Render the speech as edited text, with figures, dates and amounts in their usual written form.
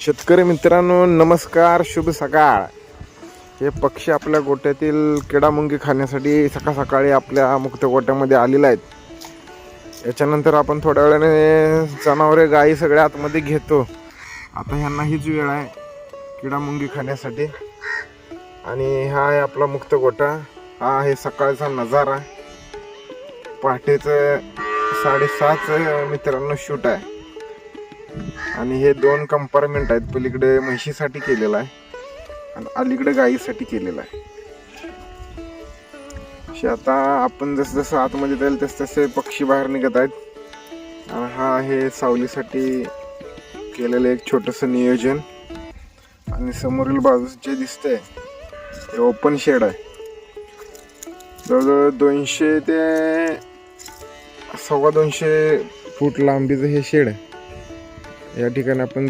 शेतकरी मित्रांनो नमस्कार, शुभ सकाळ. हे पक्षी आपल्या गोट्यातील किडामुंगी खाण्यासाठी सकाळ सकाळी आपल्या मुक्त गोट्यामध्ये आलेले आहेत. याच्यानंतर आपण थोड्या वेळाने जनावरे गाई सगळ्या आतमध्ये घेतो. आता ह्यांना हीच वेळ आहे किडामुंगी खाण्यासाठी. आणि हा आहे आपला मुक्त गोटा. हा आहे सकाळचा नजारा. पहाटेचं 7:30 मित्रांनो शूट आहे. आणि हे 2 कंपार्टमेंट आहेत. पलीकडे म्हशीसाठी केलेला आहे आणि अलीकडे गाईसाठी केलेला आहे. आता आपण जसं आतमध्ये जाईल तसे पक्षी बाहेर निघत आहेत. आणि हा आहे सावलीसाठी केलेलं एक छोटंसं नियोजन. आणि समोरील बाजूस जे दिसतंय हे ओपन शेड आहे. जवळजवळ 200 ते 250 फूट लांबीचं हे शेड आहे. या ठिकाणी आपण